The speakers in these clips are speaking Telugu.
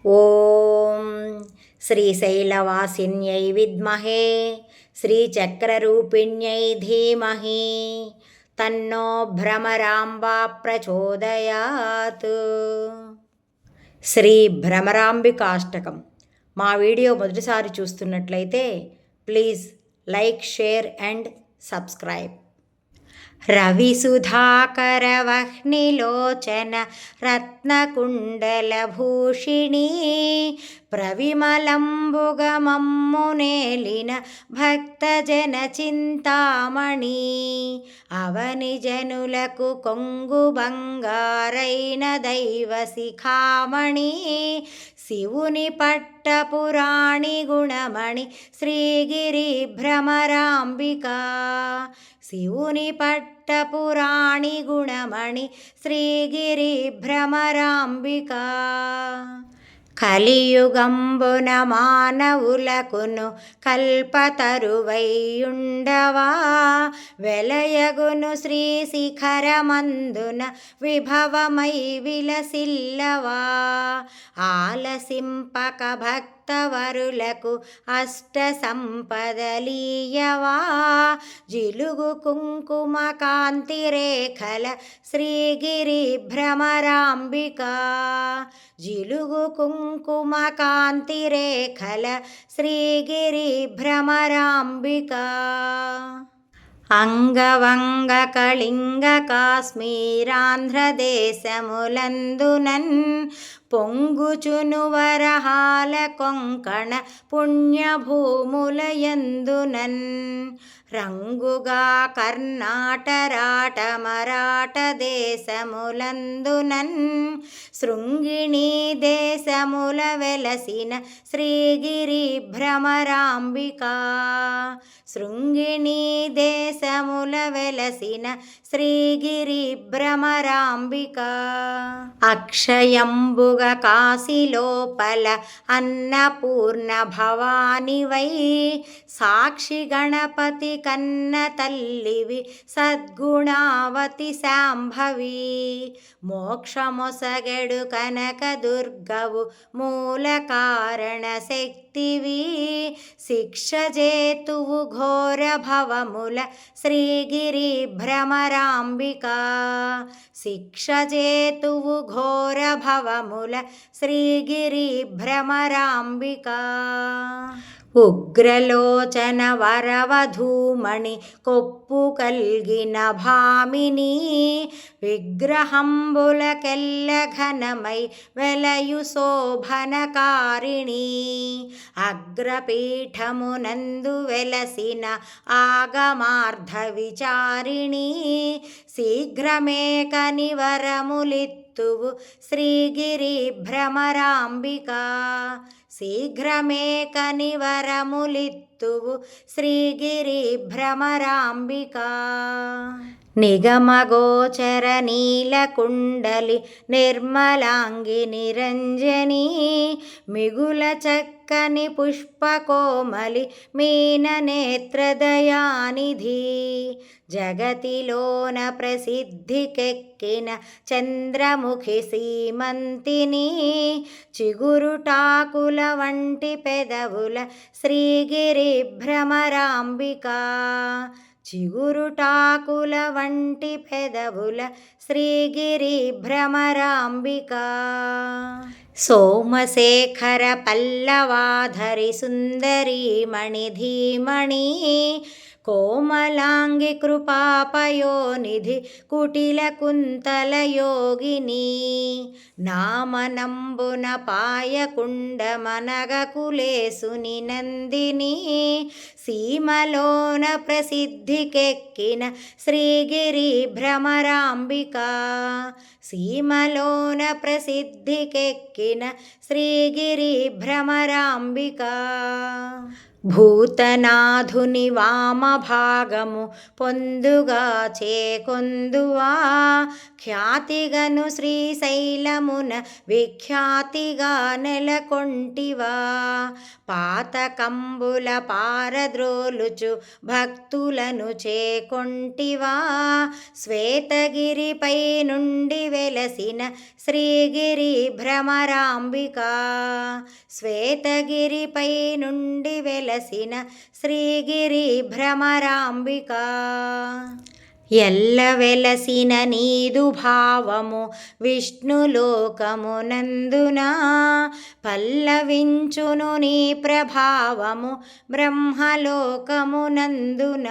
ఓం శ్రీశైలవాసిన్యై విద్మహే శ్రీచక్రరూపిణ్యై ధీమహి తన్నో భ్రమరాంబా ప్రచోదయాత్. శ్రీ భ్రమరాంబికాష్టకం. మా వీడియో మొదటిసారి చూస్తున్నట్లయితే please like, share and subscribe. రవిసుధాకరవహ్నిలోచన రత్నకుండలభూషిణీ ప్రవిమలంబుగమమ్మునేలిన భక్తజన చింతామణి అవని జనులకు కొంగు బంగారైన దైవ శిఖామణి శివుని పట్టపురాణి గుణమణి శ్రీగిరి భ్రమరాంబికా శివుని పట్టపురాణి గుణమణి శ్రీగిరి భ్రమరాంబికా కలియుగంబున మానవులకును కల్పతరువైయుండవా వెలయగును శ్రీ శిఖరమందున విభవమై విలసిల్లవా ఆలసింపక భక్తవరులకు అష్ట సంపదలీయవా జిలుగు కుంకుమ కాంతి రేఖల శ్రీగిరి భ్రమరాంబికా జిలుగు కుంకుమ కాంతి రేఖల శ్రీగిరి భ్రమరాంబికా అంగవంగ కళింగ కాశ్మీరాంధ్రదేశములందునన్ పొంగుచును వరహాల కొంకణ పుణ్యభూములయందునన్ రంగుగా కర్ణాటరాట మరాఠ దేశములందునన్ శృంగిణీ దేశముల వెలసిన శ్రీగిరి భ్రమరాంబికా శృంగిణీ దేశముల వెలసిన శ్రీగిరి భ్రమరాంబికా అక్షయంబుగ కాశీలోపల అన్నపూర్ణ భవానివై సాక్షి గణపతి కన్న తల్లివి సద్గుణావతి శాంభవి మోక్షమొసగెడు కనక దుర్గవు మూల కారణ శక్తివి శిక్ష జేతువు ఘోర భవముల శ్రీగిరి భ్రమరాంబికా శిక్ష జేతువు ఘోర భవముల శ్రీగిరి భ్రమరాంబికా ఉగ్రలోచన వరవధూమణి కొప్పు కల్గిన భామిని విగ్రహంబులకెల్ల ఘనమై వెలయు శోభనకారిణి అగ్రపీఠమునందు వెలసిన ఆగమార్థ విచారిణి శీఘ్రమే కనివరములిత్తువు శ్రీగిరి భ్రమరాంబికా శీఘ్రమే కనివరములిత్తువు శ్రీగిరి భ్రమరాంబికా నిగమగోచర నీలకుండలి నిర్మలాంగి నిరంజని మిగుల చక్కని పుష్పకోమలి మీననేత్రదయానిధి జగతిలోన ప్రసిద్ధికెక్కిన చంద్రముఖి సీమంతిని చిగురుటాకుల వంటి పెదవుల శ్రీగిరి భ్రమరాంబికా చిగురుటాకుల వంటి పెదవుల శ్రీగిరి భ్రమరాంబికా సోమశేఖర పల్లవాధరి సుందరీమణి ధీమణి కోమలాంగి కృపాపయోనిధి కుటిల కుంతల యోగిని నామనంబున పాయకుండ మనగకులేసుని నందిని సీమలోన ప్రసిద్ధికెక్కిన శ్రీగిరి భ్రమరాంబికా సీమలోన ప్రసిద్ధికెక్కిన శ్రీగిరి భ్రమరాంబికా భూతనాథుని వామభాగము పొందుగా చేకొందువా, ఖ్యాతిగను శ్రీశైలమున విఖ్యాతిగా నెలకొంటివా. పాతకంబుల పారద్రోలుచు భక్తులను చేకొంటివా, శ్వేతగిరిపై నుండి వెలసిన శ్రీగిరి భ్రమరాంబికా. శ్వేతగిరిపై నుండి వెలసిన శ్రీగిరి భ్రమరాంబికా. ఎల్ల వెలసిన నీదు భావము విష్ణులోకమునందున, పల్లవించును నీ ప్రభావము బ్రహ్మలోకమునందున.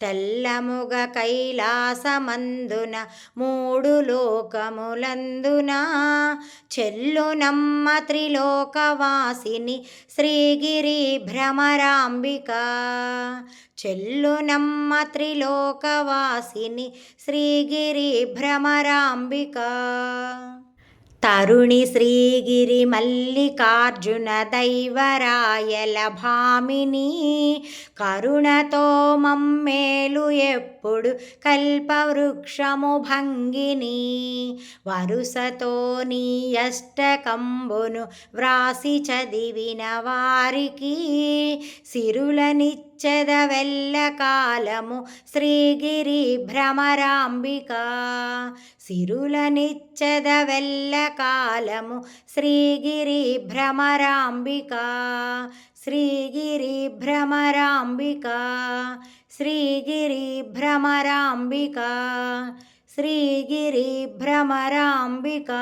తెల్లముగ కైలాసమందున మూడు లోకములందున, చెల్లునమ్మ త్రిలోకవాసిని శ్రీగిరి భ్రమరాంబికా. చెల్లునమ్మ త్రిలోకవాసిని శ్రీగిరి భ్రమరాంబికా. తరుణి శ్రీగిరి మల్లికార్జున దైవరాయల భామిని, కరుణతో మమ్మేలు ఎప్పుడు కల్పవృక్షము భంగిని. వరుసతో నీ అష్టకంబును వ్రాసి చదివిన వారికి, సిరులనిచ్చెదవెల్ల కాలము శ్రీగిరి భ్రమరాంబికా. సిరులనిచ్చెదవెల్ల కాలము శ్రీగిరి భ్రమరాంబికా. శ్రీగిరి భ్రమరాంబికా. శ్రీగిరి భ్రమరాంబికా. శ్రీగిరి భ్రమరాంబికా.